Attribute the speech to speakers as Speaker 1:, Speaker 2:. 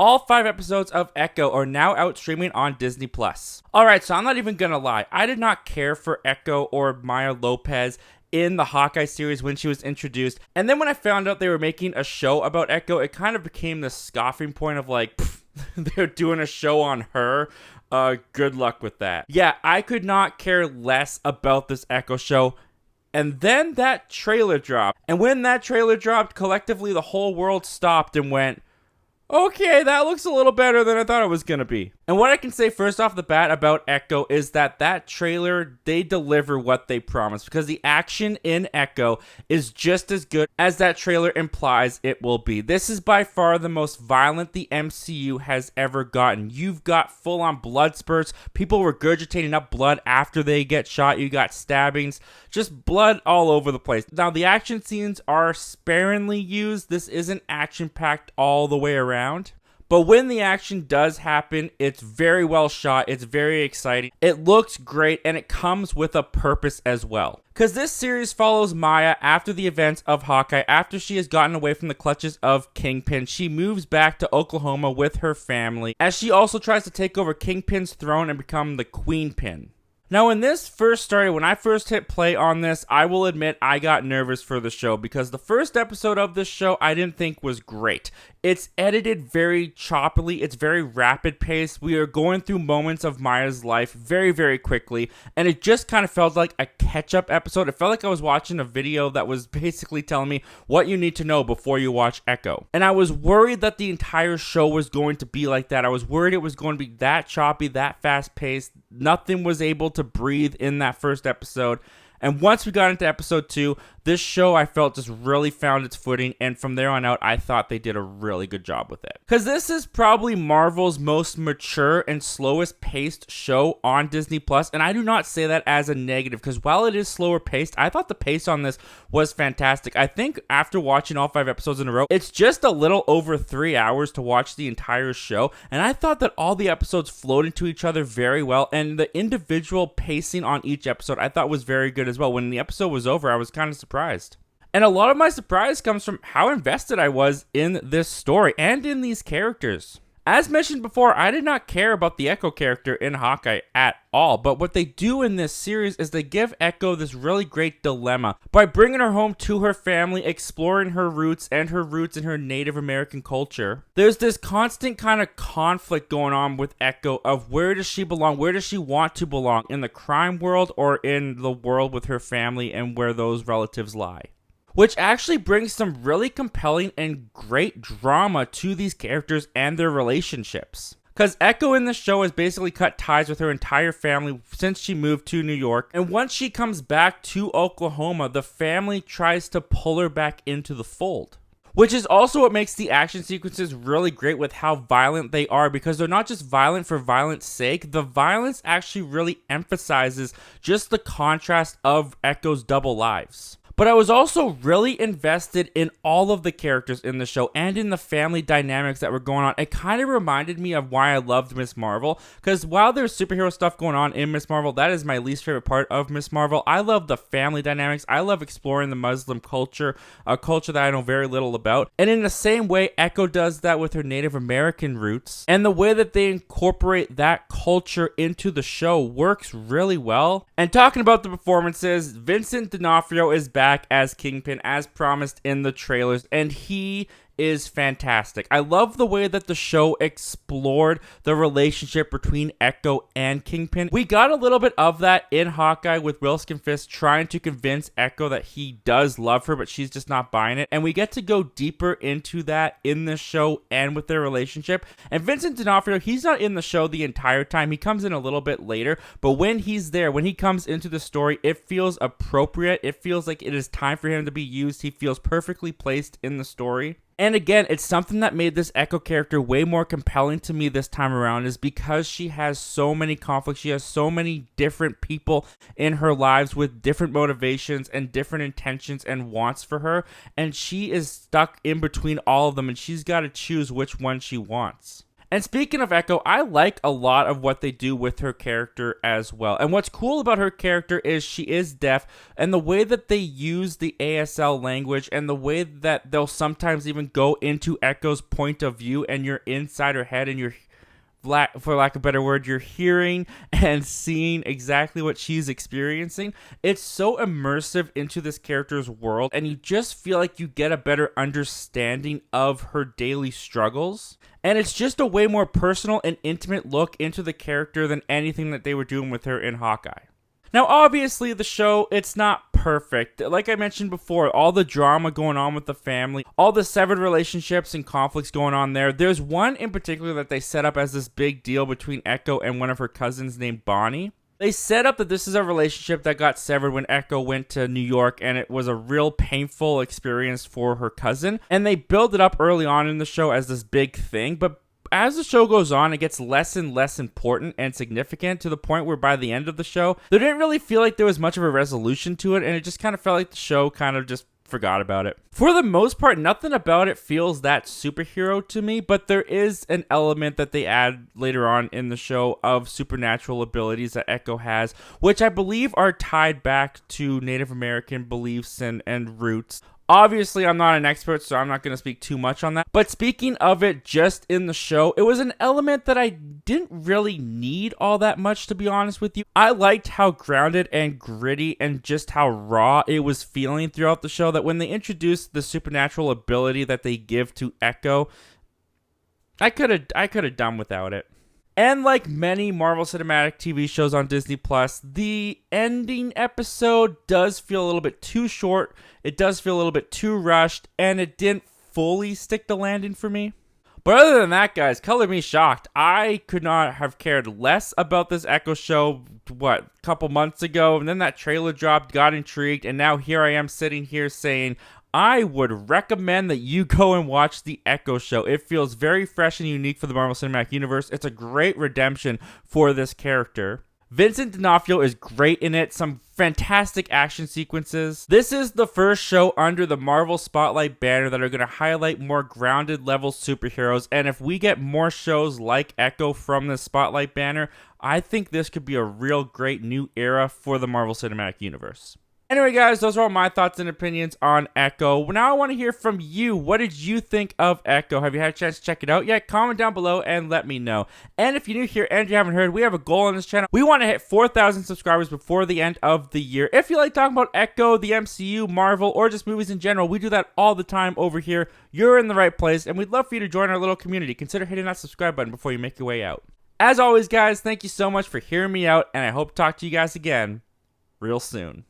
Speaker 1: All 5 episodes of Echo are now out streaming on Disney+. Alright, so I'm not even gonna lie. I did not care for Echo or Maya Lopez in the Hawkeye series when she was introduced. And then when I found out they were making a show about Echo, it kind of became the scoffing point of like, they're doing a show on her. Good luck with that. Yeah, I could not care less about this Echo show. And then that trailer dropped. And when that trailer dropped, collectively the whole world stopped and went, okay, that looks a little better than I thought it was going to be. And what I can say first off the bat about Echo is that trailer, they deliver what they promise. Because the action in Echo is just as good as that trailer implies it will be. This is by far the most violent the MCU has ever gotten. You've got full-on blood spurts, people regurgitating up blood after they get shot. You got stabbings, just blood all over the place. Now, the action scenes are sparingly used. This isn't action-packed all the way around. But when the action does happen, it's very well shot, it's very exciting, it looks great, and it comes with a purpose as well. Because this series follows Maya after the events of Hawkeye. After she has gotten away from the clutches of Kingpin, she moves back to Oklahoma with her family, as she also tries to take over Kingpin's throne and become the Queenpin. Now, when this first started, when I first hit play on this, I will admit I got nervous for the show because the first episode of this show I didn't think was great. It's edited very choppily, it's very rapid paced. We are going through moments of Maya's life very, very quickly, and it just kind of felt like a catch-up episode. It felt like I was watching a video that was basically telling me what you need to know before you watch Echo. And I was worried that the entire show was going to be like that. I was worried it was going to be that choppy, that fast-paced. Nothing was able to breathe in that first episode. And once we got into episode 2, this show I felt just really found its footing, and from there on out, I thought they did a really good job with it. Because this is probably Marvel's most mature and slowest paced show on Disney+, and I do not say that as a negative, because while it is slower paced, I thought the pace on this was fantastic. I think after watching all 5 episodes in a row, it's just a little over 3 hours to watch the entire show, and I thought that all the episodes flowed into each other very well, and the individual pacing on each episode I thought was very good as well. When the episode was over, I was kind of surprised. And a lot of my surprise comes from how invested I was in this story and in these characters. As mentioned before, I did not care about the Echo character in Hawkeye at all, but what they do in this series is they give Echo this really great dilemma by bringing her home to her family, exploring her roots and her roots in her Native American culture. There's this constant kind of conflict going on with Echo of where does she belong, where does she want to belong, in the crime world or in the world with her family and where those relatives lie. Which actually brings some really compelling and great drama to these characters and their relationships. Because Echo in the show has basically cut ties with her entire family since she moved to New York. And once she comes back to Oklahoma, the family tries to pull her back into the fold. Which is also what makes the action sequences really great with how violent they are, because they're not just violent for violence sake. The violence actually really emphasizes just the contrast of Echo's double lives. But I was also really invested in all of the characters in the show and in the family dynamics that were going on. It kind of reminded me of why I loved Ms. Marvel, because while there's superhero stuff going on in Ms. Marvel, that is my least favorite part of Ms. Marvel. I love the family dynamics. I love exploring the Muslim culture, a culture that I know very little about. And in the same way, Echo does that with her Native American roots. And the way that they incorporate that culture into the show works really well. And talking about the performances, Vincent D'Onofrio is back as Kingpin as promised in the trailers, and he is fantastic. I love the way that the show explored the relationship between Echo and Kingpin. We got a little bit of that in Hawkeye with Wilson Fisk trying to convince Echo that he does love her, but she's just not buying it. And we get to go deeper into that in this show and with their relationship. And Vincent D'Onofrio, he's not in the show the entire time. He comes in a little bit later, but when he's there, when he comes into the story, it feels appropriate. It feels like it is time for him to be used. He feels perfectly placed in the story. And again, it's something that made this Echo character way more compelling to me this time around, is because she has so many conflicts. She has so many different people in her lives with different motivations and different intentions and wants for her. And she is stuck in between all of them, and she's got to choose which one she wants. And speaking of Echo, I like a lot of what they do with her character as well. And what's cool about her character is she is deaf, and the way that they use the ASL language and the way that they'll sometimes even go into Echo's point of view and you're inside her head and you're, for lack of a better word, you're hearing and seeing exactly what she's experiencing. It's so immersive into this character's world, and you just feel like you get a better understanding of her daily struggles. And it's just a way more personal and intimate look into the character than anything that they were doing with her in Hawkeye. Now, obviously, the show, it's not perfect. Like I mentioned before, all the drama going on with the family, all the severed relationships and conflicts going on there. There's one in particular that they set up as this big deal between Echo and one of her cousins named Bonnie. They set up that this is a relationship that got severed when Echo went to New York, and it was a real painful experience for her cousin. And they build it up early on in the show as this big thing, but as the show goes on, it gets less and less important and significant to the point where by the end of the show, there didn't really feel like there was much of a resolution to it, and it just kind of felt like the show kind of just forgot about it. For the most part, nothing about it feels that superhero to me, but there is an element that they add later on in the show of supernatural abilities that Echo has, which I believe are tied back to Native American beliefs and roots. Obviously, I'm not an expert, so I'm not going to speak too much on that. But speaking of it just in the show, it was an element that I didn't really need all that much, to be honest with you. I liked how grounded and gritty and just how raw it was feeling throughout the show, that when they introduced the supernatural ability that they give to Echo, I could have done without it. And like many Marvel Cinematic TV shows on Disney+, the ending episode does feel a little bit too short, it does feel a little bit too rushed, and it didn't fully stick the landing for me. But other than that, guys, color me shocked. I could not have cared less about this Echo show, a couple months ago, and then that trailer dropped, got intrigued, and now here I am sitting here saying, I would recommend that you go and watch the Echo show. It feels very fresh and unique for the Marvel Cinematic Universe. It's a great redemption for this character. Vincent D'Onofrio is great in it, some fantastic action sequences. This is the first show under the Marvel Spotlight banner that are going to highlight more grounded level superheroes, and if we get more shows like Echo from the Spotlight banner, I think this could be a real great new era for the Marvel Cinematic Universe. Anyway, guys, those are all my thoughts and opinions on Echo. Now I want to hear from you. What did you think of Echo? Have you had a chance to check it out yet? Comment down below and let me know. And if you're new here and you haven't heard, we have a goal on this channel. We want to hit 4,000 subscribers before the end of the year. If you like talking about Echo, the MCU, Marvel, or just movies in general, we do that all the time over here. You're in the right place, and we'd love for you to join our little community. Consider hitting that subscribe button before you make your way out. As always, guys, thank you so much for hearing me out, and I hope to talk to you guys again real soon.